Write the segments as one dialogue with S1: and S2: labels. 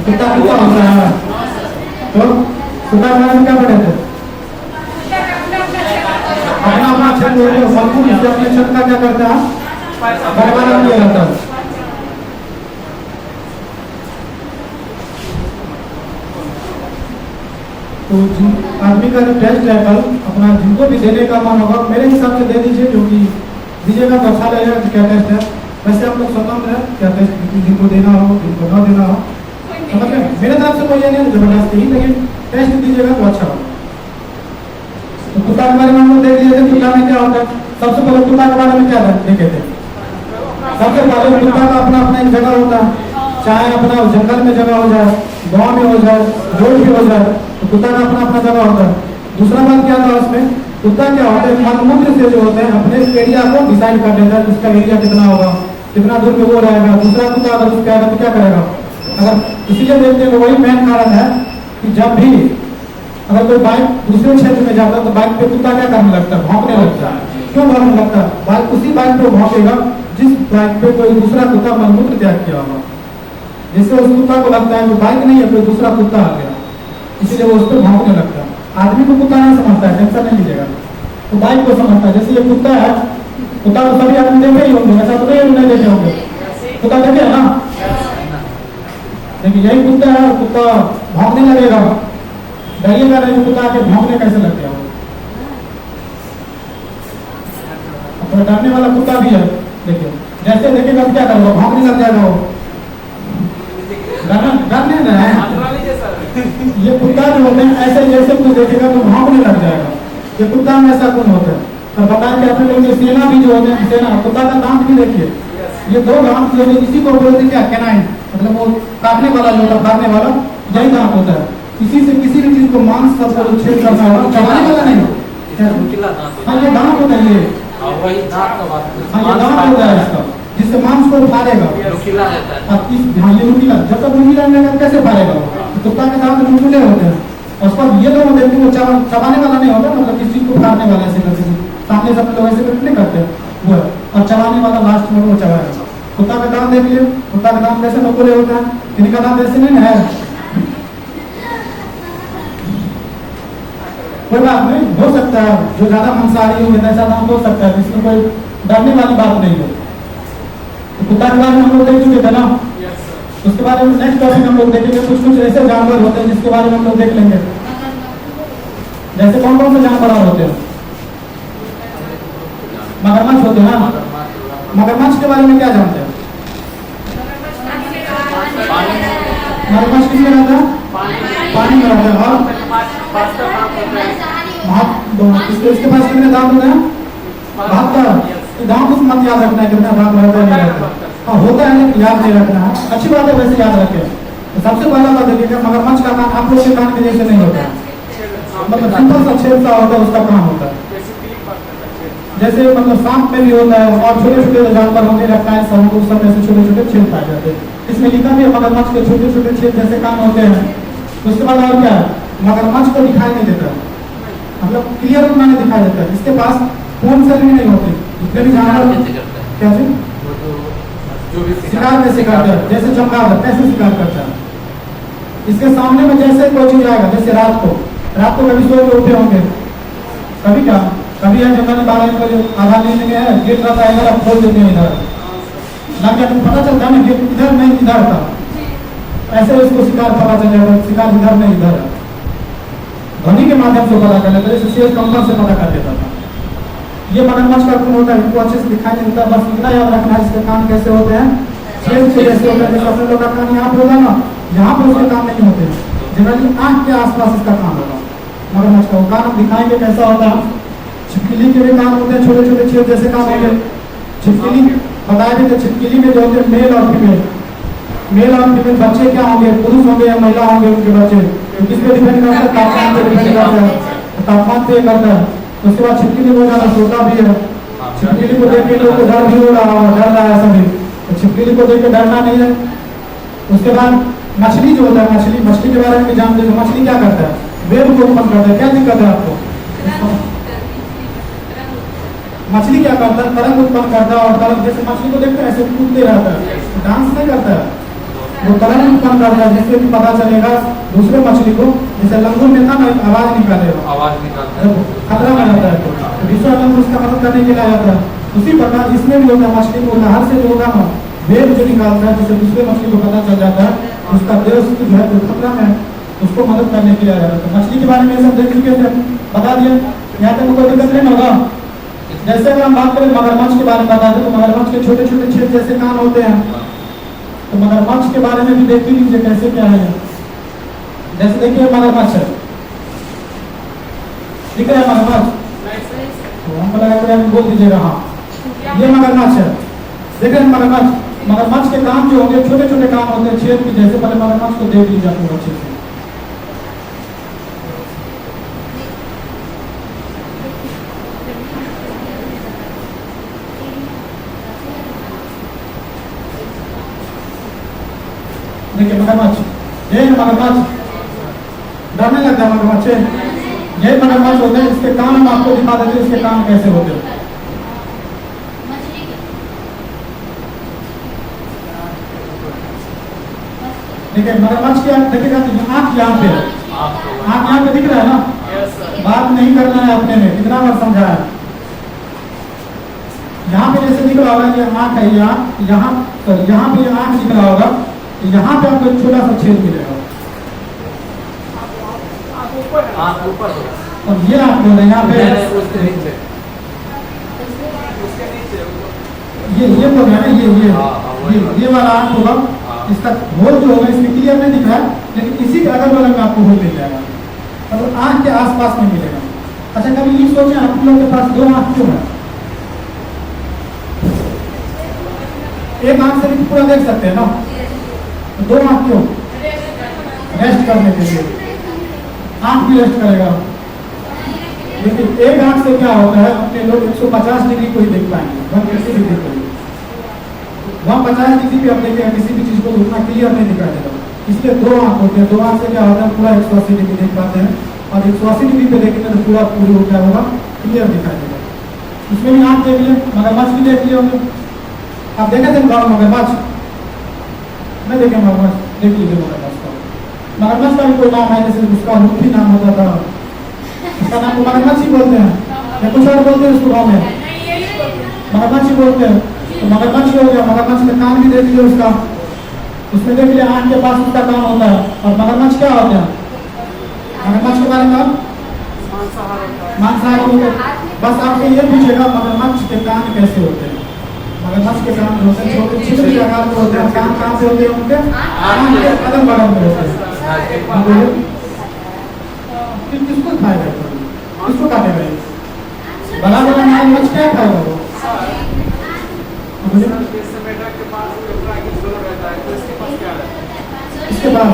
S1: कुत्ता कुत्ता होता है तो कुत्ता के बारे में क्या पढ़े थे? अपना अपना छंद होते हैं, फलफूल इससे अपने छंद का क्या करता है? परिमाण किया जाता है। तो आदमी का जो टेस्ट है कल अपना जिनको भी देने का मन होगा मेरे हिसाब से दे दीजिए, क्योंकि दीजिएगा तो अच्छा लगेगा कि क्या टेस्ट है। वैसे आप लोग स्वतंत्र है क्या टेस्ट जिनको देना हो जिनको न देना हो, समझ में मेरे तरफ से कोई ये नहीं जबरदस्ती, लेकिन टेस्ट दीजिएगा तो अच्छा होगा। तो कुत्ता के बारे में हम लोग देख लिए थे, कुत्ता में क्या होता है। सबसे पहले कुत्ता के बारे में क्या देखे थे? सबसे पहले कुत्ता का अपना अपना एक जगह होता है, चाहे अपना जंगल में जगह हो जाए, गाँव में हो जाए, रोड भी हो जाए, तो कुत्ता का अपना अपना जगह होता है। दूसरा बात क्या था उसमें, कुत्ता क्या होता है मलमूत्र से जो होते हैं अपने एरिया को डिसाइड कर लेता है, उसका एरिया कितना होगा, कितना दूर में वो रहेगा। दूसरा कुत्ता अगर उसका आएगा तो क्या करेगा? अगर इसीलिए देखते हैं वही मेन कारण है कि जब भी अगर कोई बाइक दूसरे क्षेत्र में जाता है तो बाइक पे कुत्ता क्या करने लगता है? भौंकने लगता है। क्यों भौंकने लगता है? बाइक उसी बाइक पे भौंकेगा जिस बाइक पे कोई दूसरा कुत्ता मलमूत्र त्याग किया होगा। जिससे उस कुत्ता को लगता है कि बाइक नहीं है कोई दूसरा कुत्ता आ गया, इसीलिए वो उस पर भौंकने लगता है। आदमी को कुत्ता नहीं समझता है, टेंशन नहीं लीजिएगा, तो बाइक को समझता है। जैसे ये कुत्ता है, कुत्ता को सभी आदमी देखे ही होंगे, ऐसा तो नहीं देखे होंगे, कुत्ता देखे है ना? देखिए यही कुत्ता है, कुत्ता भौंकने लगेगा, डरिएगा नहीं, कुत्ता के भौंकने कैसे लगते हैं? तो डरने वाला कुत्ता भी है, देखिए जैसे देखेगा क्या करेगा? भौंकने लग जाएगा वो, डरने ना है। ये कुत्ता जो होते हैं ऐसे जैसे कोई देखेगा तो भौंकने लग जाएगा। ये कुत्ता में ऐसा गुण होता है। और बताएं कि अपने लोग सेना भी जो होते हैं, सेना कुत्ता का दांत भी देखिए, ये दो दांत जो है इसी को बोलते हैं क्या? कैनाइन, मतलब वो काटने वाला जो होता है, काटने वाला यही दांत होता है। इसी से किसी भी चीज को मांस सब छेद करना होगा, चबाने वाला नहीं। हाँ ये दांत होता है, ये दांत होता है इसका, जिससे मांस को फाड़ेगा। हाँ ये नुकीला, जब तक नुकीला रहेगा कैसे फाड़ेगा? कुत्ता के दांत नुकीले होते हैं। और उसका ये दोनों देखते हैं, वो चबाने वाला नहीं होता, मतलब किस चीज को फाड़ने वाला ऐसे करते हैं, सामने सब लोग ऐसे करके नहीं करते वो है। और चबाने वाला लास्ट में वो चबाएगा। कुत्ता का दांत देख लिए, कुत्ता का दांत कैसे नुकीले होता है, इनका दांत ऐसे नहीं है। कोई बात नहीं, हो सकता है जो ज्यादा मांसाहारी हो ऐसा दांत हो सकता है, इसमें कोई डरने वाली बात नहीं है। कुत्ता के बारे में हम लोग देख चुके थे ना, उसके बारे में नेक्स्ट टॉपिक हम लोग देखेंगे। कुछ कुछ ऐसे जानवर होते हैं जिसके बारे में हम लोग देख लेंगे। जैसे कौन कौन से जानवर होते हैं? मगरमच्छ होते हैं ना। मगरमच्छ के बारे में क्या जानते हैं? मगरमच्छ किसमें रहता है? पानी में रहता है। और इसके पास कितने दांत होते हैं? 72। दांत उस मत याद रखना है कितना दांत रहता है नहीं रहता। हाँ होता है लेकिन याद नहीं रखना है, अच्छी बात है, वैसे याद रखें। तो सबसे पहला बात देखिएगा, मगरमच्छ का कान आप लोग के कान के जैसे नहीं होता है, मतलब सिंपल सा छेद सा होता है उसका काम होता है। जैसे मतलब सांप में भी होता है, और छोटे छोटे जानवर होंगे रेप्टाइल सब उस समय से छोटे छोटे छेद पाए जाते हैं। इसमें लिखा भी है मगरमच्छ के छोटे छोटे छेद जैसे कान होते हैं। उसके बाद और क्या है, मगरमच्छ को दिखाई नहीं देता, मतलब क्लियर रूप में नहीं दिखाई देता है। इसके पास खून से भी नहीं होती, जितने भी जानवर क्या चीज शिकार कैसे करता है, जैसे चमगादड़ कैसे शिकार करता है। इसके सामने में जैसे कोई चीज आएगा, जैसे रात को कभी सो के उठे होंगे, कभी क्या कभी है जंगल में 12 बजे आधा नींद में है, गेट रहता है इधर, आप खोल देते हैं इधर लग जाता, पता चलता है ना गेट इधर नहीं इधर था, ऐसे उसको शिकार पता चल जाता है, शिकार इधर नहीं इधर है। ध्वनि के माध्यम से पता कर लेते, जैसे शेर कंपन से पता कर लेता था। ये मगरमच्छ का गुण होता है, इनको अच्छे से दिखाई नहीं देता, बस इतना याद रखना है इसके कान कैसे होते हैं, छेद से जैसे होते हैं। जैसे अपने लोग का कान यहाँ पे होगा ना, यहाँ पे उसके कान नहीं होते, जनरली आँख के आसपास इसका कान होगा मगरमच्छ का। कान हम दिखाएंगे कैसा होता है। छिपकली के भी कान होते हैं, छोटे छोटे छेद जैसे कान होते हैं। छिपकली बताया भी तो छिपकली में जो होते हैं मेल और फीमेल बच्चे क्या होंगे, पुरुष होंगे या महिला होंगे उनके बच्चे, किस पे डिपेंड करता है? तापमान पे डिपेंड करता है, तापमान पे करता है। उसके बाद छिपकली बहुत ज्यादा सोता भी है, छिपकली को देख के लोग को डर भी हो रहा है, डर रहा है सभी, तो छिपकली को देख के डरना नहीं है। उसके बाद मछली जो होता है, मछली के बारे में जानते हैं, मछली क्या करता है? वेब को उत्पन्न करता है। क्या दिक्कत है आपको? मछली क्या करता है? तरंग उत्पन्न करता है, और तरंग जैसे मछली को देखते हैं ऐसे कूदते रहता है, डांस नहीं करता है, वो कलर उत्पन्न कर रहा है, जिससे कि पता चलेगा दूसरे मछली को, जैसे लंगूर में था ना, आवाज निकालेगा,
S2: आवाज निकालता है,
S1: खतरा में रहता है, तो दूसरा लंगूर उसका मदद करने के लिए आ जाता है। उसी प्रकार इसमें भी होता है, मछली को नहर से जो होगा ना, वेग जो निकालता है, जिससे दूसरे मछली को पता चल जाता है उसका देह जो है जो खतरा में है, उसको मदद करने के लिए आ जाता है। तो मछली के बारे में सब देख चुके थे, बता दिया, यहाँ तक कोई दिक्कत नहीं होगा। जैसे अगर हम बात करें मगरमच्छ के बारे में बता दें, तो मगरमच्छ के छोटे छोटे छेद जैसे कान होते हैं, तो मगरमच्छ के बारे में भी देख लीजिए कैसे क्या है। जैसे देखिए मगरमच्छ है, दिख रहा है मगरमच्छ, तो हमको लगा बोल दीजिएगा हाँ, ये मगरमच्छ है, देख रहे हैं मगरमच्छ। मगरमच्छ के कान जो होंगे छोटे छोटे कान होते हैं छेद के जैसे, पहले मगरमच्छ को देख लीजिए आपको अच्छे से। देखिए मगरमच्छ, ये मगरमच्छ, डरने लगता है मगरमच्छ, ये मगरमच्छ होते हैं। इसके कान हम आपको दिखा देते हैं, इसके कान कैसे होते हैं। देखिए मगरमच्छ की देखिएगा तो आँख यहाँ पे है, आँख यहाँ पे दिख रहा है ना, बात नहीं करना है अपने में, कितना बार समझाया। यहाँ पे जैसे दिख रहा होगा ये आँख है, यहाँ पे ये आँख दिख रहा होगा, यहाँ पे आपको एक छोटा सा छेद मिलेगा, और ये आप बोल रहे हैं यहाँ पे ये बोल रहे हैं ना, ये वाला आँख होगा, इसका होल जो होगा इसमें क्लियर नहीं दिख रहा है, लेकिन इसी के अगल बगल में आपको होल मिल जाएगा, मतलब आँख के आसपास में मिलेगा। अच्छा कभी ये सोचे आप लोगों के पास दो आँख क्यों है? एक आँख से भी पूरा देख सकते हैं ना, दो आँख क्यों? रेस्ट करने के लिए, आँख भी रेस्ट करेगा। लेकिन एक आँख से क्या होता है, अपने लोग 150 डिग्री को ही देख पाएंगे, 180 डिग्री को ही, 150 डिग्री पे आप देखेंगे किसी भी चीज को उतना क्लियर नहीं दिखाई देगा। इसलिए दो आँख होते हैं, दो आँख से क्या होता है पूरा 180 डिग्री देख पाते हैं, और 180 डिग्री पे देखेंगे तो पूरा पूरी हो क्या होगा, क्लियर दिखाई देगा। इसमें भी आँख देख लिया, मगरमच्छ भी देख लिए होंगे, आप देखे थे मगरमच्छ नहीं देखे? मगरमच्छ देख लीजिए, मगरमच्छ का, मगरमच्छ का भी कोई नाम है, जैसे उसका मुख्य नाम होता था, उसका नाम मगरमच्छ ही बोलते हैं या कुछ और बोलते हैं उसको गाँव में? मगरमच्छ ही बोलते हैं। तो मगरमच्छ हो गया, मगरमच्छ का कान भी देख लिया उसका, उसमें देख लिया आँख के पास उसका कान होता है। और मगरमच्छ क्या होता है? मगरमच्छ के बारे में मांसाहारी होते हैं। बस आपको ये पूछेगा मगरमच्छ के कान कैसे होते हैं? मगरमच्छ के कान होते हैं छोटे छिद्र के आकार के होते हैं। कान कहाँ से होते हैं उनके? कान के अगल बगल में होते हैं। किसको खाएगा? किसको काटेगा? बड़ा बड़ा मगरमच्छ क्या खाएगा वो? इसके पास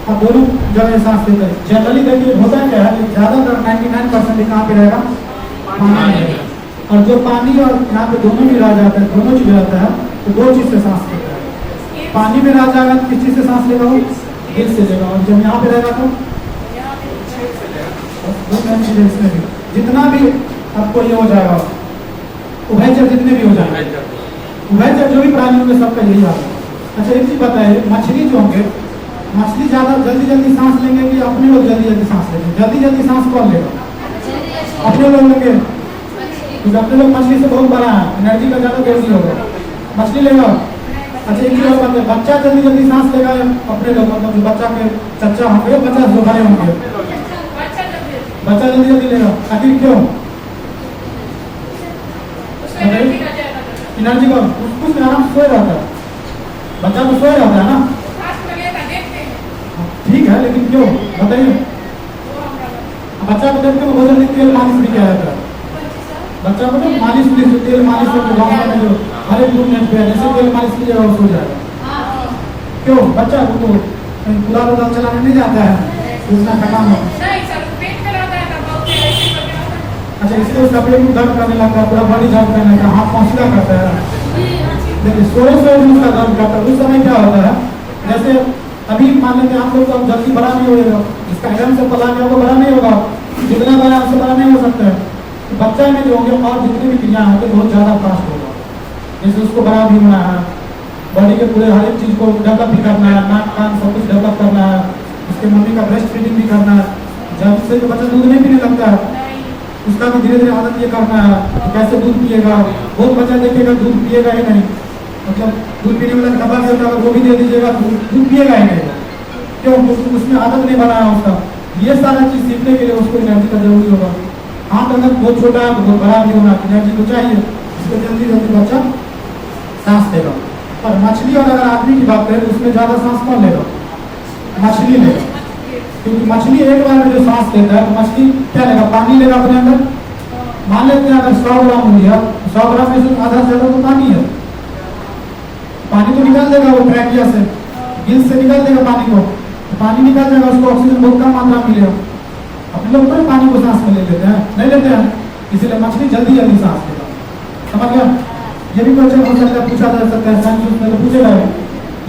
S1: हाँ दोनों जगह सांस लेता है। जनरली देखिए होता क्या है, ज्यादातर 99% कहाँ पे रहेगा? पानी में रहेगा। और जो पानी और यहाँ पे दोनों भी रह जाता है, दोनों चीज रहता है, तो दो चीज से सांस लेता है। पानी में रह जाएगा तो किस चीज से सांस लेगा? वो दिल से लेगा। और जब यहाँ पे रहेगा तो इसमें भी जितना भी आपको ये हो जाएगा, उभयचर जितने भी हो जाएंगे, उभयचर जो भी प्राणी होंगे सबका यही हाल है। अच्छा एक चीज बताइए, मछली जो होंगे, मछली ज्यादा जल्दी सांस लेंगे कि अपने लोग जल्दी सांस लेंगे? जल्दी सांस कौन लेगा? अपने लोग लेंगे, क्योंकि अपने लोग मछली से बहुत बड़ा है, एनर्जी का ज्यादा जरूरी होगा, मछली लेगा। अच्छा एक चीज और बात है, बच्चा जल्दी सांस लेगा अपने लोग, मतलब बच्चा के चच्चा होंगे, बच्चा जो बड़े होंगे, बच्चा जल्दी लेगा। आखिर क्यों? एनर्जी का कुछ आराम सोए रहता है, बच्चा तो सोए रहता है ना, ठीक है, लेकिन क्यों बताइए? बच्चा को देखते हुए भोजन तेल मालिश भी किया जाता है, बच्चा को मालिश भी, तेल मालिश से गाँव में जो हर एक रूम में जैसे तेल मालिश कीजिएगा वो सो जाएगा। क्यों? बच्चा को तो पूरा बदल चलाने नहीं जाता है, उसका थकान हो। अच्छा इसलिए उसका पेट दर्द करने लगता है, पूरा बॉडी दर्द करने लगता है, हाथ पहुँचला करता है। देखिए सोए उसका दर्द करता है। उस समय क्या होता है, जैसे अभी मान लेते हैं आप लोग तो जल्दी बड़ा नहीं होगा, जिसका एकदम से पला नहीं होगा बड़ा नहीं होगा, जितना बड़ा उससे बड़ा नहीं हो सकता है। तो बच्चा में जो होंगे और जितनी भी क्रिया होंगे बहुत ज़्यादा फास्ट होगा। जैसे उसको बड़ा भी होना है, बॉडी के पूरे हर एक चीज को डेवलप भी करना है, नाक कान सब कुछ डेवलप करना है, उसके मम्मी का ब्रेस्ट फीडिंग भी करना है। जब से जो बच्चा दूध नहीं पीने लगता है उसका भी धीरे धीरे आदत ये करना है कि कैसे दूध पिएगा। बहुत बच्चा देखेगा दूध पिएगा ही नहीं, मतलब दूध पीने वाला डब्बा भी होता है वो भी दे दीजिएगा दूध पिएगा ही नहीं, क्यों? उसमें आदत नहीं बना है उसका। ये सारा चीज सीखने के लिए उसको एनर्जी का जरूरी होगा। हाथ अगर बहुत छोटा है तो बहुत बड़ा भी होना, एनर्जी तो चाहिए, इसको जल्दी जल्दी बच्चा सांस लेगा। और मछली और अगर आदमी की बात करें तो उसमें ज्यादा सांस कौन लेगा? मछली लेगा, क्योंकि मछली एक बार में जो सांस लेता है तो मछली क्या लेगा? पानी लेगा अपने अंदर। मान लेते हैं अगर 100 ग्राम हो गया, 100 ग्राम में से आधा से ज्यादा तो पानी है, पानी तो निकाल देगा वो ट्रैकिया से, गिल्स से निकाल देगा पानी को, पानी निकाल जाएगा, उसको ऑक्सीजन बहुत कम मात्रा में मिलेगा। अपने लोग तो पानी को सांस में ले लेते हैं, नहीं लेते हैं, इसीलिए मछली जल्दी जल्दी सांस लेगा। समझ गया? ये भी क्वेश्चन हो सकता है, पूछा जा सकता है, साइंस में तो पूछेगा।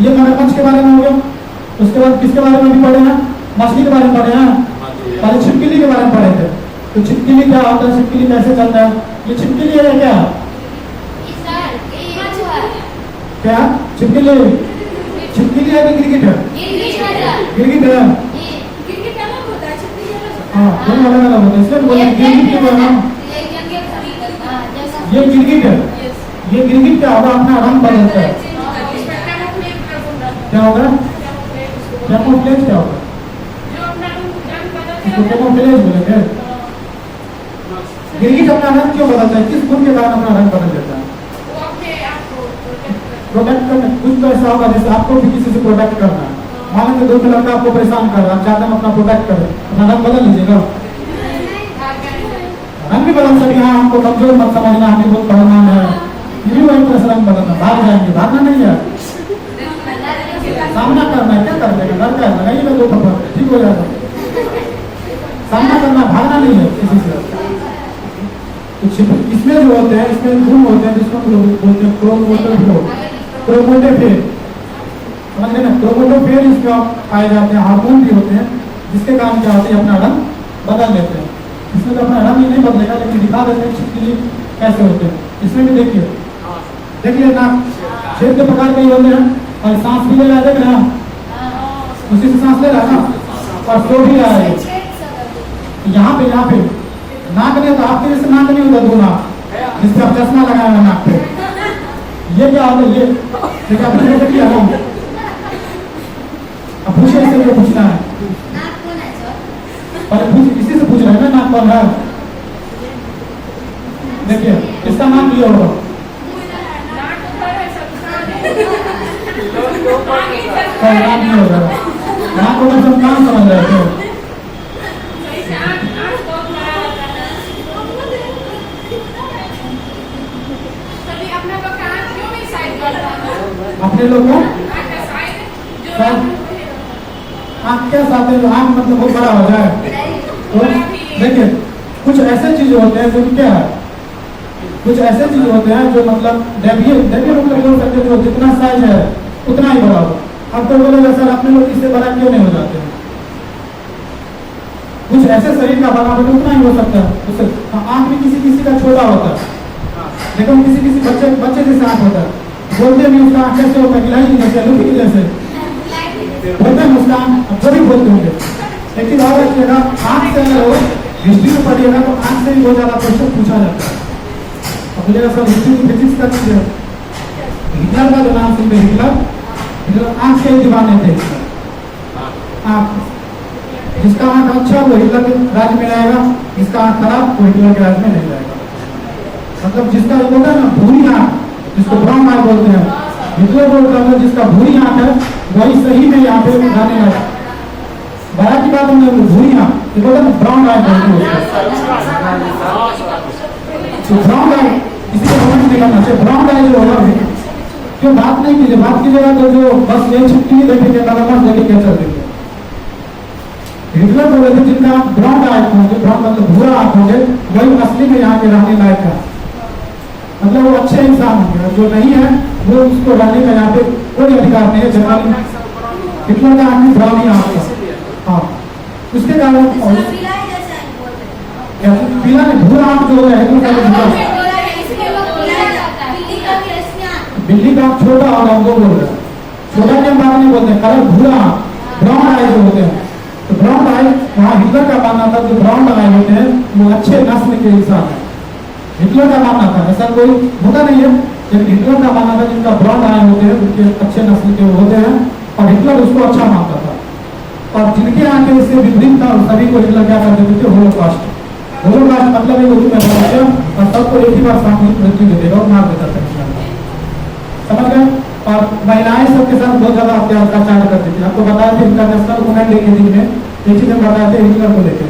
S1: ये मगरमच्छ के बारे में हो गया। उसके बाद किसके बारे में भी पढ़े हैं? मछली के बारे में पढ़े हैं। पहले छिपकली के बारे में पढ़े थे। तो छिपकली क्या होता है, छिपकली कैसे चलता है? ये छिपकली है क्या? क्या छिपकली? छिपकली है कि गिरगिट है? गिरगिट है। हाँ दोनों अलग अलग होते हैं, इसलिए बोले गिरगिट के बारे में। ये गिरगिट है, ये गिरगिट क्या होगा? अपना रंग बदलता है। क्या होगा? कैमोफ्लेज क्या होगा? कैमोफ्लेज बोलेंगे। गिरगिट अपना रंग क्यों बदलता है? किस गुण के कारण अपना रंग बदल देता है? प्रोटेक्ट करना। कुछ तो ऐसा होगा जैसे आपको भी किसी से प्रोटेक्ट करना है, मान लीजिए दो लड़का आपको परेशान कर रहा है, आप चाहते हैं अपना प्रोटेक्ट करें, अपना रंग बदल लीजिएगा। रंग भी बदल सकते हैं, हमको कमजोर मत समझना, हमें बहुत पढ़ना है, ये भी वही तरह से रंग बदलना। भाग जाएंगे, भागना नहीं है, सामना करना है। क्या कर देगा? डर का है, लगाइएगा 2 थप्पड़, ठीक हो जाएगा। सामना करना, भागना नहीं है किसी से। इसमें जो होते हैं, इसमें गुण होते हैं जिसको हम लोग बोलते हैं क्रोमैटोफोर। समझ गए ना? क्रोमैटोफोर इसमें पाए जाते हैं, हार्मोन भी होते हैं जिसके कारण क्या होते हैं, अपना रंग बदल लेते हैं। इसमें तो अपना रंग ही नहीं बदलेगा, लेकिन दिखा देते हैं छिपकली कैसे होते हैं। इसमें भी देखिए ना, छेद के प्रकार के ही होते हैं, और सांस भी ले रहा है, देख रहे हैं, उसी से सांस ले रहा है ना, और सो भी रहा है। यहाँ पे नाक नहीं होता, आपके जैसे नाक नहीं होता, 2 नाक जिससे आप चश्मा लगाया है नाक पे। ये क्या होता है? ये देखिए आपने कैसे किया ना, अब पूछे इससे जो पूछना है, पहले पूछ, इसी से पूछ रहे हैं ना नाक कौन है। देखिए इसका नाम ये होगा, नाम नहीं होगा, नाक होगा सब नाम समझ रहे थे। अपने लोग आँख क्या साथ है, आँख मतलब बहुत बड़ा हो जाए। तो देखिए कुछ ऐसे चीज होते हैं जो क्या है, कुछ ऐसे चीज होते हैं जो मतलब डेविएट मतलब बोल सकते हैं, जो जितना साइज है उतना ही बड़ा हो। अब तो बोलेगा सर अपने लोग इससे बड़ा क्यों नहीं हो जाते हैं? कुछ ऐसे शरीर का बना बना उतना ही हो सकता है उससे। आँख भी किसी का छोटा होता है, लेकिन किसी बच्चे जैसे आँख होता है। बोलते नहीं उसका आँख कैसे होता है? गिलाई जैसे, लुकी जैसे बोलते हैं उसका आँख, जो भी बोलते होंगे। लेकिन और रखिएगा, आँख से अगर हो हिस्ट्री में पढ़िएगा तो आँख से भी बहुत ज्यादा क्वेश्चन पूछा जाता है। अब बोलेगा सर हिस्ट्री में फिजिक्स का चीज है, हिटलर का जो नाम सुनते, हिटलर आँख के दीवाने थे। आँख जिसका आँख अच्छा वो हिटलर के राज्य में रहेगा, जिसका आँख खराब वो हिटलर के राज्य में नहीं रहेगा। मतलब जिसका होता है ना भूरी आँख, जिसको ब्राउन आई बोलते हैं, हिटलर बोलता है जिसका भूरी आँख है वही सही में यहाँ पे उठाने लगा। बड़ा की बात हमने भूरी आँख, ये बोलते हैं ब्राउन आई बोलते हैं। तो ब्राउन आई किसी को समझ नहीं करना चाहिए। ब्राउन आई जो होगा क्यों बात नहीं कीजिए, बात कीजिएगा तो जो बस ये छुट्टी देखेंगे, नगरमस देखे क्या चल देंगे। हिटलर बोले थे जिनका ब्राउन आई होंगे, ब्राउन मतलब भूरा आँख होंगे, वही असली में यहाँ के रहने लायक है, मतलब वो अच्छे इंसान होंगे। जो नहीं है वो उसको रहने का यहाँ पे कोई अधिकार नहीं है। जनरली हिटलर का आदमी ब्राउनी आँख था। हाँ उसके कारण पीला नहीं, भूरा आँख जो है बिल्ली एक आंख छोटा होगा वो बोल रहे हैं, छोटा के बात नहीं बोलते, कलर भूरा ब्राउन आई जो होते हैं, तो ब्राउन आई वहाँ हिटलर का मानना था जो ब्राउन आई होते हैं वो अच्छे नस्ल के इंसान है, हिटलर का मानना था, ऐसा कोई होता नहीं है, लेकिन हिटलर का मानना था जिनका ब्राउन आई होते हैं उनके अच्छे नस्ल के होते हैं, और हिटलर उसको अच्छा मानता था, और जिनके आंखें इससे विपरीत था सभी को हिटलर क्या कर देते थे, होलोकास्ट। होलोकास्ट मतलब है उसी में रहते और सबको एक ही बार सामूहिक मृत्यु दे देगा और मार देता था, समझ गए। और महिलाएं सबके साथ बहुत ज्यादा अत्याचार करती थी, आपको बताया थे इंटरनेशनल वुमेन डे के दिन में एक चीज बताए थे हिटलर को लेकर,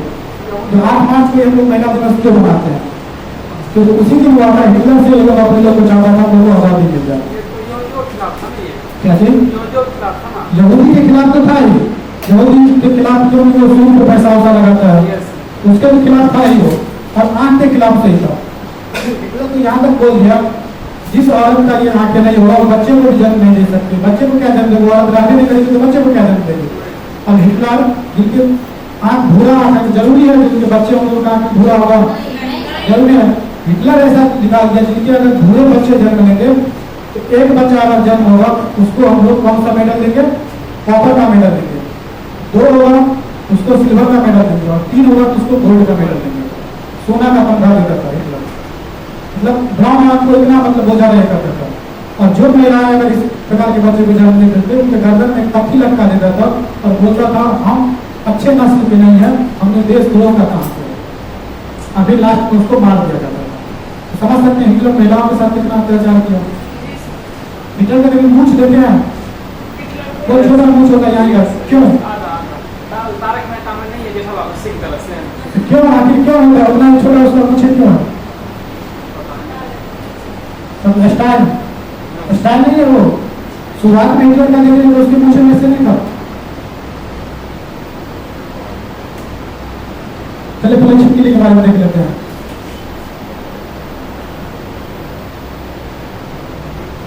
S1: जो 8 मार्च को हम लोग महिला दिवस क्यों मनाते हैं, तो उसी दिन हुआ था हिटलर से लोग अपने लोग को चाहता था वो आजादी मिल जाए, क्या चीज यहूदी के खिलाफ तो था ही, यहूदी के खिलाफ जो सूद को पैसा वैसा लगाता है उसके खिलाफ था ही वो, और आंख के खिलाफ सही था। हिटलर तो यहाँ तक बोल दिया जिस औरत का ये आंखें नहीं होगा वो बच्चे को भी जन्म नहीं दे सकती, बच्चे को क्या जन्म देगी, औरत राजी नहीं करेगी तो बच्चे को क्या जन्म देगी। अब हिटलर जिनके आंख भूरा आंख जरूरी है, जिनके बच्चे होंगे उनका आंख भूरा होगा जरूरी है, हिटलर ऐसा निकाल दिया जिनके अगर भूरे बच्चे जन्म लेंगे तो एक बच्चा अगर जन्म होगा उसको हम लोग कौन सा मेडल देंगे, कॉपर का मेडल देंगे, 2 होगा उसको सिल्वर का मेडल देंगे, और 3 होगा तो उसको गोल्ड का मेडल देंगे, सोना का पंखा देता था हिटलर, मतलब ब्राह्मण आंख को इतना मतलब वो ज्यादा करता था। और जो महिलाएं अगर इस प्रकार के बच्चे को जन्म देते थे उनके गर्दन में कथी लटका देता था और बोलता था हम अच्छे नस्ल के नहीं है, हमने देशद्रोह का काम किया, अभी लास्ट में उसको मार दिया जाता था। समझ सकते हैं हिटलर महिलाओं के साथ कितना अत्याचार किया। हिटलर का कभी मूछ देते हैं, बहुत छोटा मूछ होता है यहाँ का, क्यों क्यों आखिर क्यों होता है उतना छोटा उसका मूछ क्यों है, स्टाइल स्टाइल नहीं है वो, शुरुआत में हिटलर का देखने को उसके मूछ में से नहीं था। चलिए पहले छिपकली के बारे में देख लेते हैं।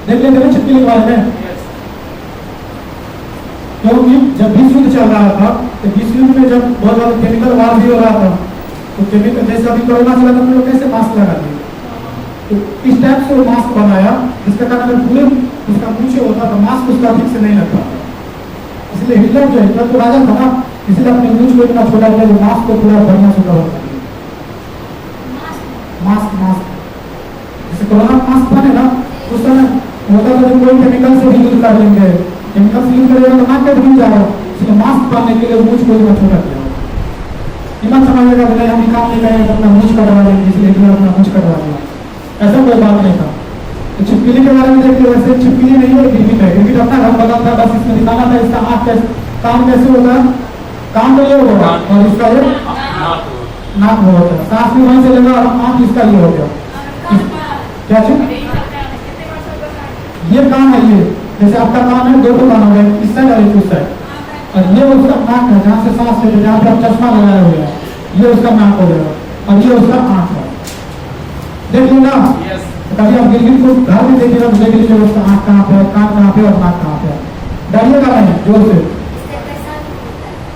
S1: देख लेते हैं छिपकली के बारे में, क्योंकि जब विश्व युद्ध चल रहा था तो विश्व युद्ध में जब बहुत ज्यादा केमिकल वार भी हो रहा था तो केमिकल जैसे अभी कोरोना चला था लोग कैसे मास्क लगा दिए, तो इस टाइप से वो मास्क बनाया जिसका कारण अगर पूरे उसका पूछे होता तो मास्क उसका ठीक से नहीं लगता, इसलिए हिटलर जो हिटलर तो राजा था ना, इसलिए अपने मूछ को इतना छोटा किया जो मास्क को पूरा बढ़िया से कवर कर दिया। मास्क मास्क जैसे कोरोना मास्क बने ना उस समय होता था जो कोई केमिकल से भी यूज कर लेंगे, केमिकल से यूज करेगा तो नाक के भूल जाओ, इसलिए मास्क पहनने के लिए मूछ को इतना छोटा किया। इमन समझेगा कि हम ही काम नहीं करेंगे तो अपना मूछ कटवा लेंगे, इसलिए हिटलर अपना मूछ कटवा दिया, ऐसा कोई बात नहीं था। तो छिपकली के बारे में देखिए, वैसे छिपकली नहीं है, गिरगिट है, गिरगिट अपना घर बदल था, बस इसमें दिखाना था इसका आँख कैसे काम कैसे होता है, काम तो ये होगा और इसका ये नाक में होता है, सांस भी वहीं से लेगा और आँख इसका ये हो गया, क्या चीज ये काम है, ये जैसे आपका काम है 2 कान हो गए इस साइड और इस साइड, और ये उसका नाक है जहाँ से सांस लेते, जहाँ पे आप चश्मा लगाया हुआ है ये उसका नाक हो गया और ये उसका आँख है। देख लो ना, कभी आप गिरगिट को घर में देखिएगा तो देख लीजिए उसका आँख कहाँ पे, कान कहाँ पे और नाक कहाँ पे, डरिएगा नहीं, जोर से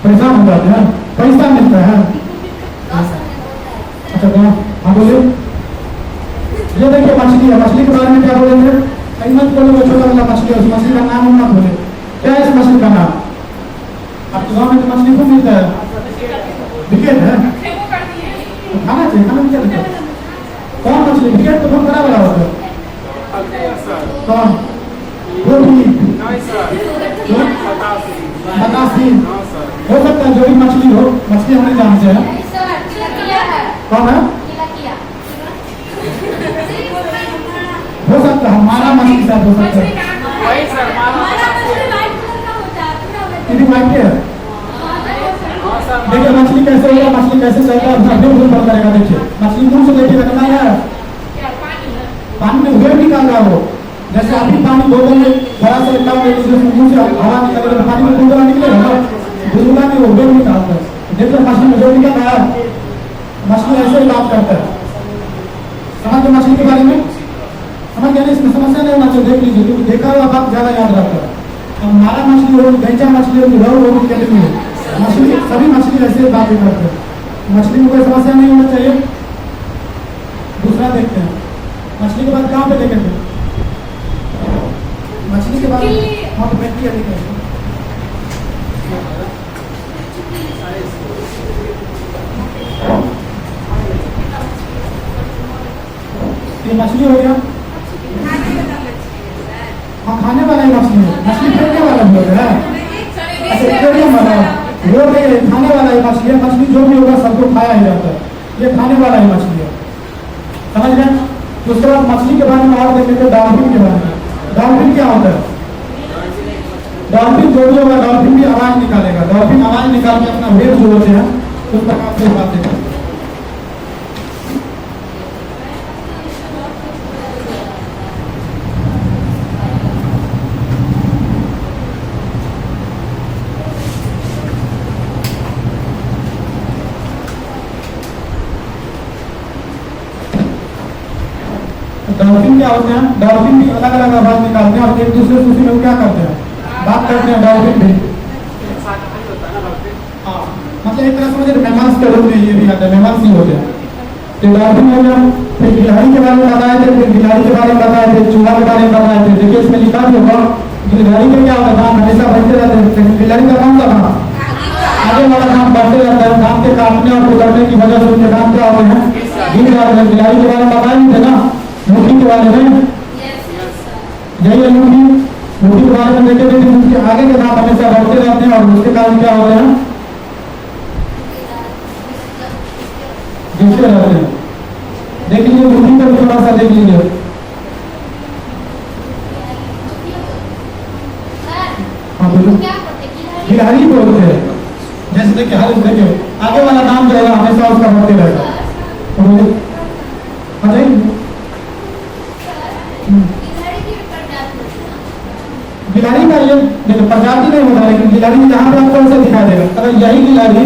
S1: परेशान हो जाते हैं, पैसा मिलता है। अच्छा तो हाँ बोलिए, ये देखिए मछली है, मछली के बारे में क्या बोलेंगे, मत बोले वो छोटा वाला मछली है, उस मछली का नाम मत बोले, क्या है इस मछली का नाम, आपके गाँव में तो मछली खूब मिलता है, विकेट है, खाना चाहिए, खाना क्या दिक्कत, कौन मछली विकेट तो बहुत बड़ा बड़ा होता है, कौन बतासी हो सकता है जो भी मछली हो, मछली हम नहीं जानते हैं, कौन है हो सकता है हमारा मछली साथ हो सकता है, वाइट है। देखिए मछली कैसे होगा, मछली कैसे चलता है, अपना बिल्कुल बंद करेगा, देखिए मछली मुंह से देखिएगा कितना है, पानी में वेव निकाल रहा हो, जैसे आप ही पानी बोतल में थोड़ा सा कम मुंह से हवा निकलेगा, पानी में बुलबुला निकलेगा ना, बुलबुला में वो वेव निकालता है, देखिए मछली में वेव निकल रहा है, मछली ऐसे ही काम करता है। समझ गए मछली के बारे में, समझ गया इसमें समस्या नहीं होना चाहिए, देख लीजिए क्योंकि देखा हुआ बात ज्यादा याद रहता है। हमारा मछली हो, गैंचा मछली हो, रोहू हो, केटली हो, मछली सभी मछली ऐसे बातें करते हैं, मछली में कोई समस्या नहीं होना चाहिए। दूसरा देखते हैं मछली के बाद कहाँ पे देखेंगे, मछली के बारे में हाँ तो बैठी है ये मछली हो गया। हाँ खाने वाला ही मछली है, मछली फेंकने वाला भी होता है। अच्छा एक्वेरियम वाला वो नहीं, खाने वाला ही मछली है। मछली जो भी होगा सबको खाया ही जाता है, ये खाने वाला ही मछली है, समझ गए। उसके बाद मछली के बारे में और देखेंगे डॉल्फिन के बारे में। डॉल्फिन क्या होता है? डॉल्फिन जो भी होगा डॉल्फिन भी आवाज निकालेगा। डॉल्फिन आवाज निकाल के अपना वेट जो होते हैं उस प्रकार से बातें करते हैं। डॉल्फिन क्या होते हैं? डॉल्फिन भी अलग अलग आवाज निकालते हैं और एक दूसरे से उसी में क्या करते हैं, बात करते हैं। डॉल्फिन भी हाँ मतलब एक तरह से मुझे मेहमान के रूप में ये भी आता है, मेहमान ही होते हैं। तो डॉल्फिन हो गया। फिर गिलहरी के बारे में बताए थे, फिर गिलहरी के बारे में बताए थे, चूहा के बारे में बताए थे। देखिए इसमें लिखा भी होगा गिलहरी का क्या होता है, दांत हमेशा बढ़ते रहते हैं, लेकिन गिलहरी का कौन सा दांत, आगे वाला दांत बढ़ते रहता है। दांत के काटने और कुतरने की वजह से उनके दांत क्या होते हैं, गिर जाते हैं। गिलहरी के बारे में बताए नहीं थे ना, मुर्गी के बारे में यही है। मुर्गी के बारे में देखे थे कि उसके आगे के दांत हमेशा बढ़ते रहते हैं और उसके कारण क्या होते हैं, गिरते रहते हैं। देख लीजिए मुर्गी का भी थोड़ा सा देख लीजिए। हाँ बोलो। गिलहरी बोलते हैं। जैसे देखिए हाल देखिए आगे वाला दांत जो है हमेशा उसका बढ़ते रहेगा। बताइए गिलहरी का ये देखो प्रजाति नहीं होता, लेकिन गिलहरी जहाँ पे आपको ऐसे दिखाई देगा। अगर यही गिलहरी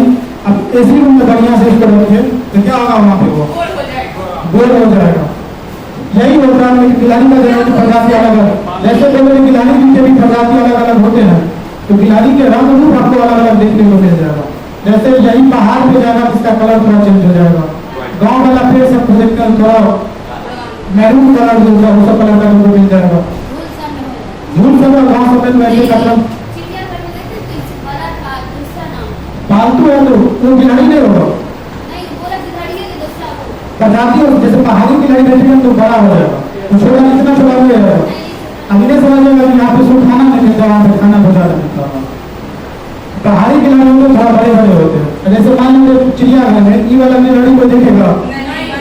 S1: अब एसी रूम में बढ़िया से इसको रखिए तो क्या होगा, वहाँ पे वो गोल हो जाएगा। यही होता है, लेकिन गिलहरी का जन्म प्रजाति अलग है। जैसे बोले गिलहरी के भी प्रजाति अलग अलग होते हैं, तो गिलहरी के रंग रूप आपको अलग अलग देखने को मिल जाएगा। जैसे यही पहाड़ पे जाएगा इसका कलर थोड़ा चेंज हो जाएगा। गाँव वाला पेड़ सबको देखकर थोड़ा मैरून कलर जो होगा वो सब कलर का हमको मिल जाएगा। झूल सब गाँव सब में ऐसे कलर पालतू है तो वो गिलहरी नहीं होगा, प्रजाति हो। जैसे पहाड़ी गिलहरी देखेंगे तो बड़ा हो जाएगा, तो छोटा इतना छोटा हो जाएगा। अब इन्हें समझिएगा कि यहाँ पे उसको खाना नहीं मिलता, वहाँ पे खाना पहुँचा मिलता है। पहाड़ी गिलहरी तो थोड़ा बड़े बड़े होते हैं। जैसे मान लीजिए चिड़ियाघर में ये वाला गिलहरी को देखेगा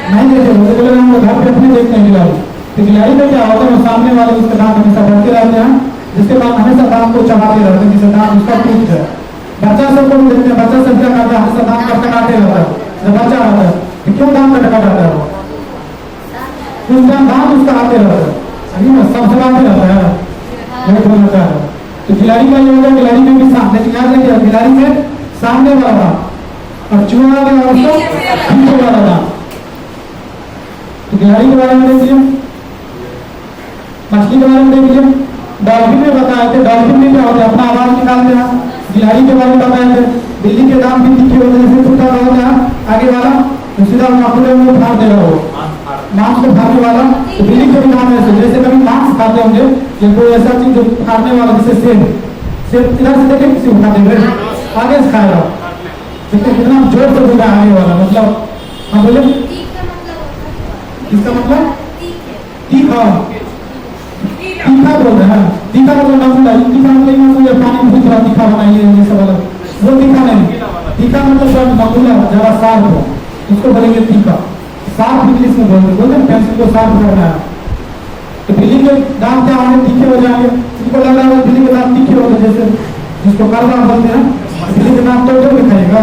S1: नहीं देखेगा, तो हम लोग घर पे अपने देखते हैं गिलहरी। तो गिलहरी में क्या होता है, सामने वाले उसके दांत हमेशा बढ़ते रहते हैं, जिसके बाद हमेशा दांत को चबाते रहते हैं, जिससे दांत उसका टूट जाए। बच्चा सबको भी देखते हैं, बच्चा सब क्या करता है, हमेशा दांत का कटाते रहता है। जब बच्चा आता है तो क्यों दांत का कटाता है, वो उस दांत उसका आते रहता है, सही ना, सब चलाते रहता है, वो बोलता है। तो गिलहरी का ये होगा, गिलहरी में भी सामने, लेकिन याद रखिए गिलहरी में सामने वाला दांत और चूहा का पीछे वाला दांत। तो गिलहरी के बारे में देख लीजिए, मछली के बारे में देख लीजिए। डॉल्फिन में बताए थे, डॉल्फिन में क्या होता है, अपना आवाज निकालते हैं। गिलहरी के बारे में बताए थे, बिल्ली के दांत भी तीखे होते हैं, जैसे टूटा होता है आगे वाला तो सीधा पूरे मुंह फाड़ देगा, वो मांस को फाड़ने वाला। तो बिल्ली के भी दांत ऐसे, जैसे कभी मांस खाते होंगे या कोई ऐसा चीज जो फाड़ने वाला, जैसे सेब इधर से देखे किसी उठा देंगे आगे से खाएगा, देखिए कितना जोर से बोला आगे वाला। मतलब हाँ बोले, इसका मतलब तीखा, तीखा बोल रहे हैं। तीखा मतलब नकुला, तीखा मतलब मुझे पानी में थोड़ा तीखा बनाइए ये सब अलग, वो तीखा नहीं। तीखा मतलब नकुला जरा साफ हो, उसको बोलेंगे तीखा। साफ इंग्लिश में बोलते हैं, पेंसिल को साफ करना है। तो बिल्ली के दांत क्या होंगे, तीखे हो जाएंगे। उनको लग रहा है बिल्ली के दांत तीखे होते, जैसे जिसको करवा बोलते हैं, बिल्ली के दांत तो भी खाएगा।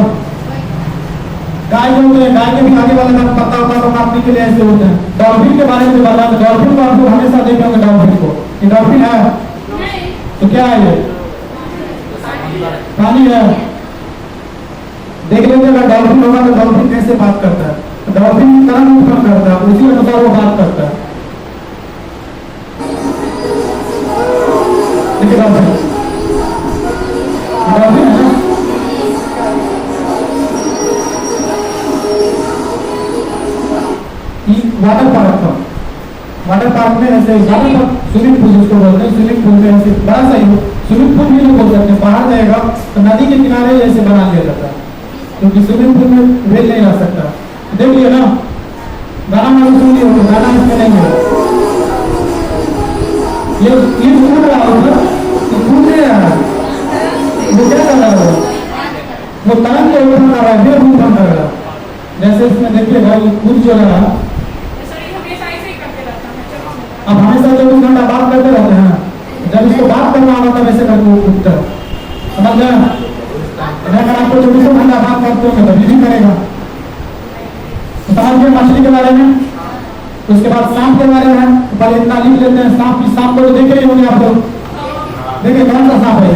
S1: गाय जो होते हैं, गाय के भी आगे वाले दांत पत्ता होता है काटने के लिए ऐसे होते हैं। डॉल्फिन के बारे में बता दें, डॉल्फिन को आप लोग हमेशा देखेंगे, डॉल्फिन को ये डॉल्फिन है तो क्या है, ये पानी है। देख लेंगे अगर डॉल्फिन होगा तो डॉल्फिन कैसे बात करता है, तो डॉल्फिन तरंग उत्पन्न करता है, उसी अनुसार वो बात करता है। देखिए डॉल्फिन, डॉल्फिन है वाटर पार्क का वाटर पार्क में ऐसे वाटर पार्क स्विमिंग पूल जिसको बोलते हैं, स्विमिंग पूल में ऐसे बड़ा सा ही स्विमिंग पूल भी नहीं बोल सकते, बाहर जाएगा तो नदी के किनारे ऐसे बना लिया जाता है, क्योंकि स्विमिंग पूल में वेल नहीं रह सकता। देखिए ना, गाना में सुन लिया, गाना इसमें नहीं है, ये कूद रहा होगा, कूद नहीं रहा है, वो क्या कर रहा है, वो तरंग के ऊपर कर रहा है, वेव ऊपर कर रहा है। जैसे इसमें देखिएगा ये कूद जो रहा है, अब हमेशा 24 घंटा बात करते रहते हैं, जब इसको बात करना होगा तब ऐसे करके उठता है, समझ गए? अगर आपको 24 घंटा बात करते हो तभी भी करेगा। तो समझ गए मछली के बारे में। उसके बाद सांप के बारे में पहले इतना लिख लेते हैं। सांप को तो देखे ही होंगे आप लोग, देखिए कौन सा सांप है,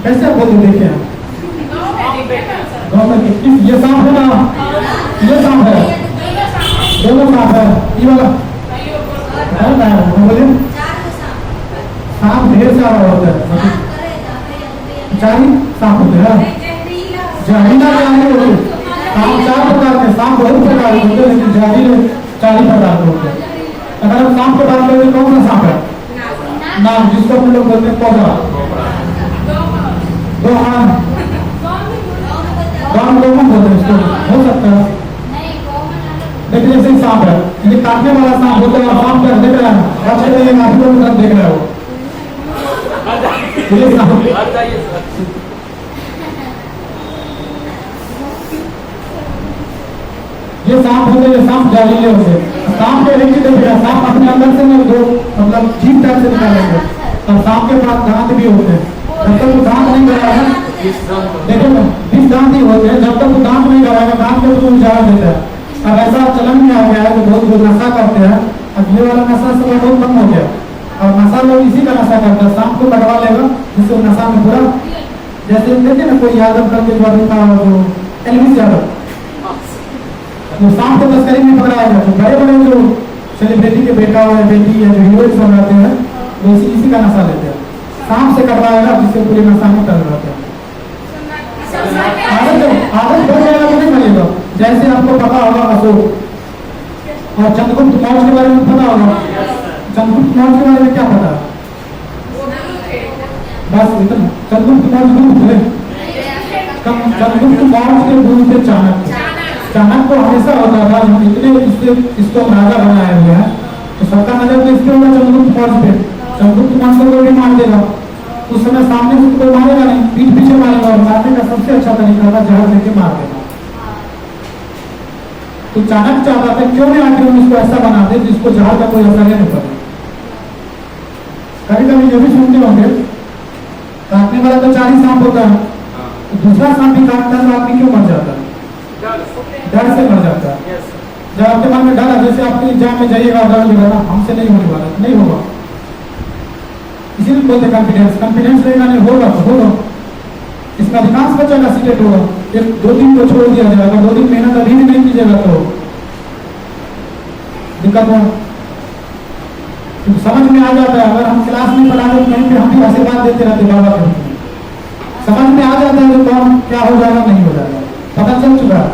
S1: कैसे बोलते देखे हैं ये सांप है ना, ये सांप है, दोनों सांप है, ये वाला बोलिए। सांप ढेर सारा होता है, चार सांप होते हैं, जहरीला जानवर होते हैं। सांप 4 प्रकार के, सांप बहुत प्रकार के होते हैं, लेकिन जहरीले 4 ही प्रकार के होते हैं। अगर हम सांप के बात करें कौन सा सांप है, नाम जिसको हम लोग बोलते हैं कोबरा, गोमन बोलते हैं इसको, हो सकता है। देखिए जैसे सांप है, ये काटने वाला सांप होता है, और सांप का देख रहा है, अच्छा ये काफी लोग तरफ देख रहा है, वो ये सांप ये सांप होते हैं, सांप जहरीले होते हैं। सांप के एक चीज देखिएगा, सांप अपने अंदर से ना दो मतलब जीभ टाइप से निकालेंगे, और सांप के पास दांत भी होते हैं। जब तक वो दांत नहीं लगाएगा, देखो 20 दांत ही होते हैं, जब तक वो दांत नहीं लगाएगा दांत के तो उजाड़ देता है। अब ऐसा चलन में आ गया है कि बहुत लोग नशा करते हैं, अब ये वाला नशा सब बहुत कम हो गया, और नशा लोग इसी का नशा करते हैं, सांप को कटवा लेगा जिससे वो नशा में पूरा, जैसे देखते ना कोई यादव करके जो अभी था जो एलविस यादव, वो सांप को तस्करी में पकड़ाया गया। तो बड़े बड़े जो सेलिब्रिटी के बेटा है बेटी है जो हीरोइंस बनाते हैं वो इसी का नशा लेते हैं, सांप से कटवाएगा जिससे पूरे नशा में कर रहते हैं। आदत हो जाएगा तो नहीं मिलेगा। जैसे आपको पता होगा अशोक और चंद्रगुप्त मौर्य के बारे में पता होगा, चंद्रगुप्त मौर्य के बारे में क्या पता है, बस इतना, चंद्रगुप्त मौर्य गुरु थे, चंद्रगुप्त मौर्य के गुरु थे चाणक्य। चाणक्य को हमेशा होता था हम इतने इसको राजा बनाए हुए हैं, तो सबका नजर तो इसके होगा चंद्रगुप्त मौर्य पे, चंद्रगुप्त मौर्य को भी मार देगा, उस समय सामने से कोई मारेगा नहीं, पीठ पीछे मारेगा, और मारने का सबसे अच्छा तरीका था जहर देके मार देना। तो चाणक्य चाहता था क्यों नहीं आखिर हम इसको ऐसा बना दे जिसको जहर का कोई असर नहीं पड़े। कभी कभी ये भी सुनते होंगे काटने वाला तो 4 ही सांप होता है, तो दूसरा सांप भी काटता है तो आदमी क्यों मर जाता है, डर से मर जाता है। जब आपके मन में डर है, जैसे आपके एग्जाम में जाइएगा डर लगेगा हमसे नहीं होने वाला, नहीं होगा, इसीलिए बोलते कॉन्फिडेंस, कॉन्फिडेंस रहेगा नहीं होगा तो होगा। इसमें अधिकांश बच्चा का सीटेट होगा, 1-2 दिन को छोड़ दिया जाएगा, 2 दिन मेहनत अभी भी नहीं कीजिएगा तो दिक्कत हो, समझ में आ जाता है। अगर हम क्लास में पढ़ा रहे कहीं पे हम भी आशीर्वाद देते रहते बाबा के, समझ में आ जाता है तो कौन क्या हो जाएगा नहीं हो जाएगा पता चल चुका है।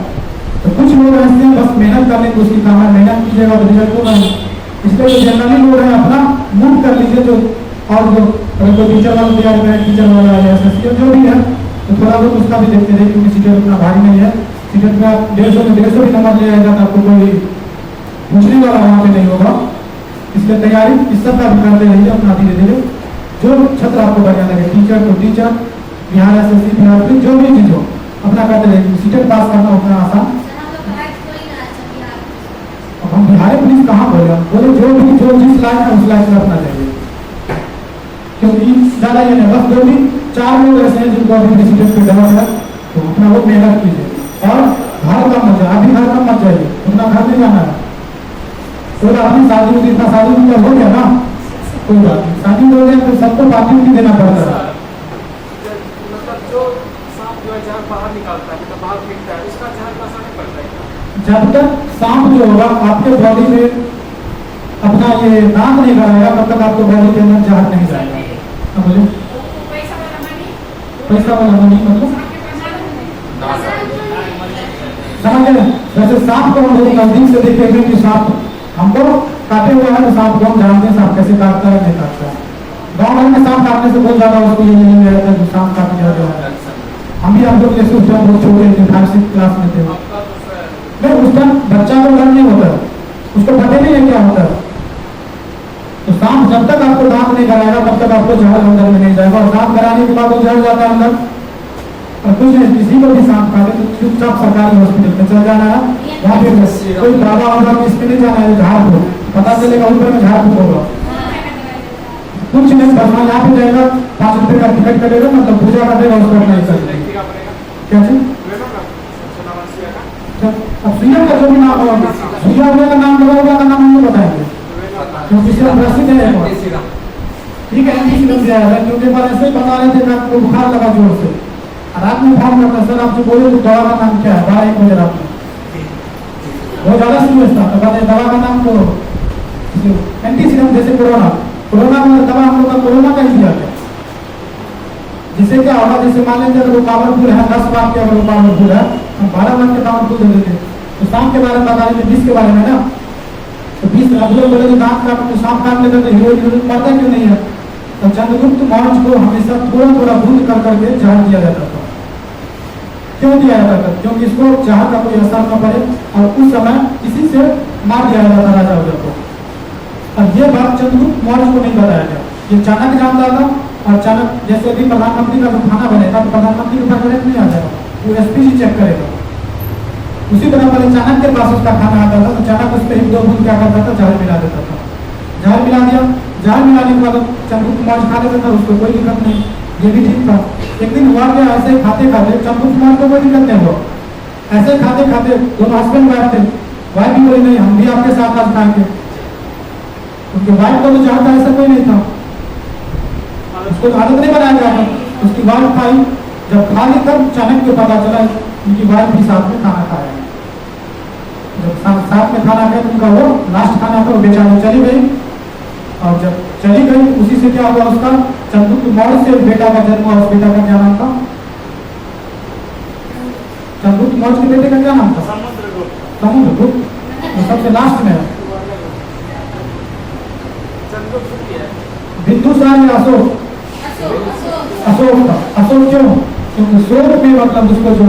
S1: तो कुछ लोग ऐसे हैं बस मेहनत करने की उसकी काम है, मेहनत कीजिएगा तो रिजल्ट होगा। इसलिए जो जनरली लोग हैं अपना मूव कर लीजिए, जो और जो अगर कोई टीचर वाला तैयार करें, टीचर वाला है एसएससी जो भी है, तो थोड़ा बहुत उसका भी देखते रहे, क्योंकि सीटेट उतना भारी नहीं है। सीटेट में आप 150 भी नंबर ले आएगा तो आपको कोई पूछने वाला वहाँ पे नहीं होगा। इसलिए तैयारी इस सब का भी करते रहिए अपना धीरे धीरे, जो छात्र आपको बढ़िया लगे, टीचर तो teacher, Bihar SSC Bihar police जो भी चीज हो अपना करते रहिए। सीटेट पास करना उतना आसान। अब हम बिहार पुलिस कहाँ बोले, बोले जो जिस लाइन है उस लाइन में अपना चाहिए, क्योंकि ज्यादा ये नहीं, बस 2-4 लोग ऐसे हैं जिनको अभी सीटेट पे डर है, तो अपना वो मेहनत कीजिए। और घर का मत जाए, अभी घर का मत जाइए, उतना घर नहीं जाना है। तो अपनी शादी में इतना शादी में हो गया ना, कोई बात नहीं, शादी हो गया तो सबको पार्टी भी देना पड़ता है।
S2: मतलब जो सांप जो है जहर बाहर निकालता है, मतलब बाहर फेंकता है, उसका जहर का असर नहीं पड़ता है।
S1: जब तक सांप जो होगा आपके बॉडी में अपना ये नाम नहीं कराएगा तब तक आपको बॉडी के अंदर जहर नहीं जाएगा। बोलिए पैसा वाला मनी मतलब समझ गए। वैसे सांप को हम लोग नजदीक से देखेंगे कि सांप हमको काटे हुए हैं तो सांप को हम जानते हैं सांप कैसे काटता है नहीं काटता है। गाँव भर में सांप काटने से बहुत ज्यादा उसको ये नहीं रहता है जो सांप काट लिया जो है। हम भी हम लोग जैसे उस टाइम बहुत छोटे थे 5-6 क्लास में थे, नहीं उस टाइम बच्चा को डर नहीं होता, उसको पता नहीं है क्या होता है। तो सांप जब तक आपको दांत नहीं कराएगा तब तक आपको जहर अंदर में नहीं जाएगा, और दांत कराने के बाद वो जहर जाता है अंदर। और कुछ नहीं, किसी को भी सांप काटे तो चुपचाप सरकारी हॉस्पिटल में चल जाना है, वहाँ पे कोई दवा होगा तो इसमें नहीं जाना है, झाड़ को पता चलेगा ऊपर में झाड़ फूक होगा, कुछ नहीं करना। यहाँ पे जाएगा 5 रुपए का टिकट कटेगा, मतलब पूजा करेगा, उसको नहीं करेगा। क्या चीज? अब सुइया का जो भी नाम होगा, सुइया वाले का नाम लगा हुआ का नाम हमको बताएंगे क्योंकि सिर्फ प्रसिद्ध है। ठीक है, एंटीसीरम दिया है क्योंकि बार ऐसे ही बता रहे थे कि आपको बुखार लगा जोर से, रात में फोन करता सर आप जो बोले तो दवा का नाम क्या है, 12-1 बजे रात में बहुत ज्यादा सीरियस था, तो बताइए दवा का नाम तो एंटीसीरम। जैसे कोरोना में दवा हम लोग का कोरोना का ही दिया गया, जिससे क्या होगा, जैसे मान लीजिए अगर वो पावरफुल है 10 बार के, अगर वो पावरफुल है हम 12 बार के पावरफुल दे देते। तो सांप के बारे में बता रहे थे 20 के बारे में ना, तो 20 अब लोग बोले तो दांत काट तो सांप काट लेते तो हीरो मरता क्यों नहीं है। तो चंद्रगुप्त मौर्य को हमेशा थोड़ा थोड़ा बूंद कर करके जहर दिया जाता था। क्यों दिया जाता था? क्योंकि इसको जहर का कोई असर न पड़े, और उस समय किसी से मार दिया जाता था राजा उदय को। अब ये बात चंद्रगुप्त मौर्य को नहीं बताया गया, ये चाणक्य जानता था। और चाणक्य जैसे अभी प्रधानमंत्री का जो खाना बनेगा तो प्रधानमंत्री के पास डायरेक्ट नहीं आ जाएगा, वो एसपीजी चेक करेगा। उसी तरह पहले चाणक्य के पास उसका खाना आता था, तो चाणक्य उस पर 1-2 बूंद क्या करता था, जहर मिला देता था। जहर मिला दिया, जहर मिलाने के बाद चंद्रगुप्त मौर्य खा लेता था, उसको कोई दिक्कत नहीं, ये भी ठीक था। एक दिन हुआ क्या, ऐसे खाते खाते चंद्रगुप्त मौर्य को कोई दिक्कत नहीं हुआ, ऐसे खाते खाते दोनों हस्बैंड वाइफ थे, वाइफ भी बोली नहीं हम भी आपके साथ आज खाएंगे, उनके वाइफ को तो जहर था ऐसा कोई नहीं था, उसको तो आदत नहीं बनाया गया था। उसकी वाइफ खाई, जब खा ली तब चाणक्य को पता चला उनकी वाइफ भी साथ में खाना खाया। जब साथ में खाना खाया तो उनका वो लास्ट खाना था, वो बेचारी चली गई। और जब चली गई उसी से क्या हुआ, उसका चंद्रगुप्त मौर्य से बेटा का जन्म हुआ। उस बेटा का क्या नाम था? चंद्रगुप्त मौर्य के बेटे का क्या नाम था? समुद्रगुप्त। सबसे लास्ट में बिंदुसार या अशोक? अशोक था। अशोक क्यों? क्योंकि शोक में मतलब उसको जो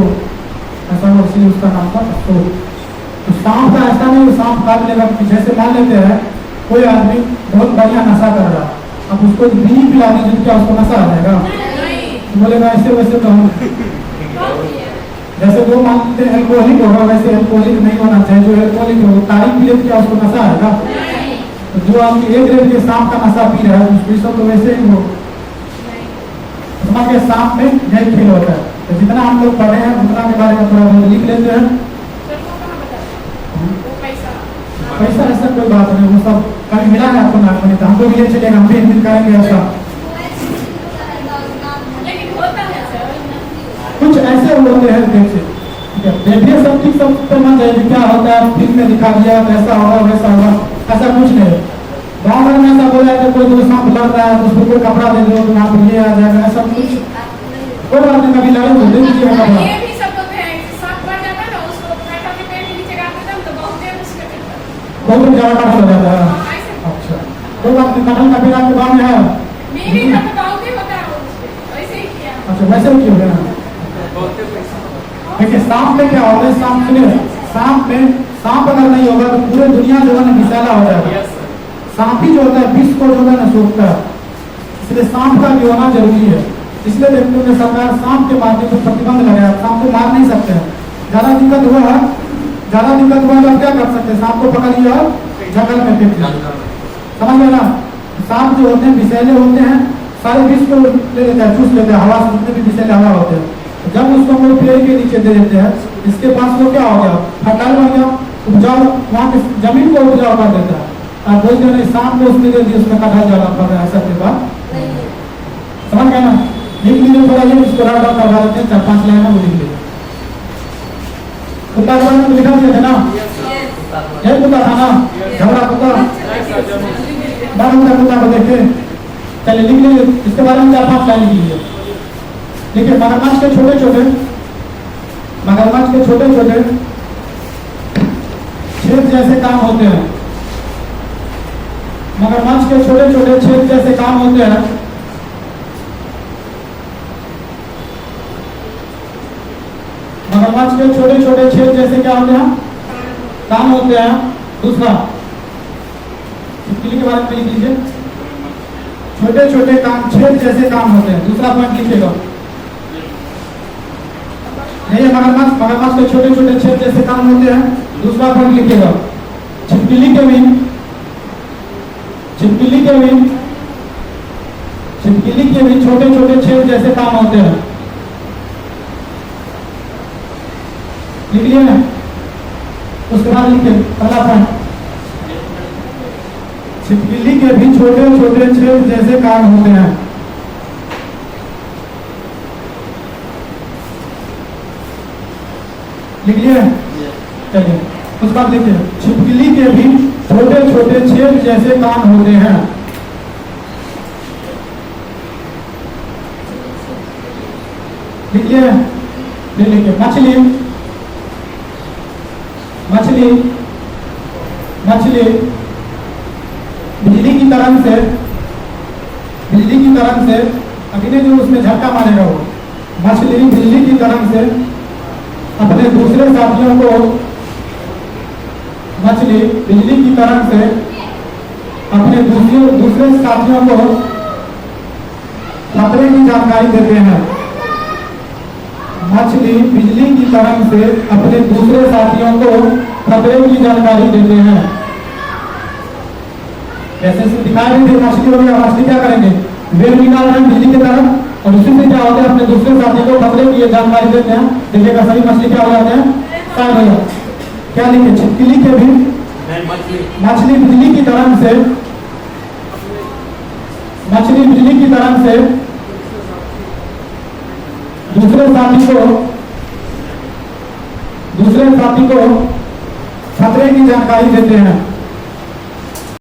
S1: ऐसा इसलिए उसका नाम था अशोक। तो सांप का ऐसा नहीं सांप काट लेगा, जैसे मान लेते हैं कोई आदमी बहुत बढ़िया नशा कर रहा, अब उसको बीड़ी पिला दीजिए क्या उसको नशा आ जाएगा? बोलेगा ऐसे वैसे तो हम जैसे वो मानते हैं एल्कोहलिक होगा, वैसे एल्कोहलिक नहीं होना चाहिए। जो एल्कोहलिक है वो तारीख पी क्या उसको नशा आएगा? तो जो आदमी एक रेट के सांप का नशा पी रहा है उसको सब तो वैसे ही हो। के सांप में यही खेल होता है। तो जितना हम लोग पढ़े हैं उतना के बारे में थोड़ा बहुत लिख लेते हैं। पैसा ऐसा कोई बात नहीं, वो सब कभी मिला है आपको नाक में, तो हमको भी ये चलेगा, हम भी एक दिन करेंगे ऐसा। कुछ ऐसे होते हैं देखिए सब ठीक सब पे मन जाए क्या होता है, फिल्म में दिखा दिया ऐसा होगा वैसा होगा, ऐसा कुछ नहीं है। गाँव भर में ऐसा बोला है कोई दो सांप लड़ रहा है तो उसको कोई कपड़ा दे दो तो वहाँ पर ये आ जाएगा, ऐसा कुछ कोई बात नहीं। कभी लड़े तो दे दीजिए कपड़ा। बहुत ज्यादा कठिन हो जाता है। अच्छा कोई बात नहीं, कठिन का पेड़ आपके गाँव में है? अच्छा वैसे ही क्यों है? देखिए सांप में क्या होता है, सांप सुनिए, सांप अगर नहीं होगा तो पूरे दुनिया जो है ना विषैला हो जाएगा। सांप ही जो होता है विष को जो है ना सोखता है, इसलिए सांप का भी होना जरूरी है। इसलिए देखते हैं सरकार सांप के माध्यम से प्रतिबंध लगाया, सांप को मार नहीं सकते हैं। ज्यादा दिक्कत हुआ है तो आप क्या कर सकते हैं, सांप को पकड़ लिया और जंगल में फेंक दिया, समझ गए ना? सांप जो होते हैं विषैले होते हैं, सारे विष को ले लेते हैं, चूस लेते हैं, हवा से जितने भी विषैले हवा होते हैं। जब उसको कोई पेड़ के नीचे दे देते हैं, इसके पास वो क्या हो गया, फर्टाइल बन गया, उपजाऊ वहाँ की जमीन को उपजाऊ कर देता है। आप बोलते हैं सांप को उसने दे दिया, उसमें कटहल ज्यादा पड़ रहा है, ऐसा कोई बात समझ गए ना? लिख लीजिए थोड़ा, ये इसको राउंड अप करवा देते हैं, 4-5 लाइन में वो लिख लीजिए। कुत्ता के बारे में लिखा दिया था ना, यही कुत्ता था ना, झगड़ा कुत्ता, बड़ा कुत्ता को देखते। चलिए लिख लीजिए, इसके बारे में 4-5 लाइन लिख लीजिए। देखिए मगरमच्छ के छोटे छोटे छेद जैसे काम होते हैं, मगरमच्छ के छोटे छोटे छेद जैसे काम होते हैं। मगरमच्छ के छोटे छोटे छेद जैसे क्या होते हैं, काम होते हैं। दूसरा छिपकली के बारे में लिख लीजिए, छोटे छोटे काम छेद जैसे काम होते हैं। दूसरा पॉइंट लिखिएगा, नहीं मगरमच्छ के छोटे छोटे छेद जैसे काम होते हैं। दूसरा पॉइंट लिखिएगा, छिपकली के भी छोटे छोटे छेद जैसे काम होते हैं। लिख लिया ना? उसके बाद लिखिए पहला पॉइंट, छिपकली के भी छोटे छोटे छेद जैसे काम होते हैं। लिख लिया? चलिए उसके बाद लिखिए, छिपकली के भी छोटे छोटे छेद जैसे काम होते हैं। लिख लिया? लिखिए, मछली बिजली की तरंग से अभी नहीं जो उसमें झटका मारेगा वो मछली बिजली की तरंग से अपने दूसरे साथियों को खतरे की जानकारी देते हैं। मछली बिजली की तरंग से अपने दूसरे साथियों को खतरे की जानकारी देते हैं। जैसे दिखाई नहीं दे मछली हो गया, मछली क्या करेंगे, वेव निकाल रहे हैं बिजली की तरफ और उसी से क्या होता है अपने दूसरे साथी को खतरे की जानकारी देते हैं। देखिएगा सभी मछली क्या हो जाते हैं, शांत हो जाते हैं। क्या लिखे, छिपकली के भी मछली बिजली की तरंग से दूसरे साथी को खतरे की जानकारी देते हैं।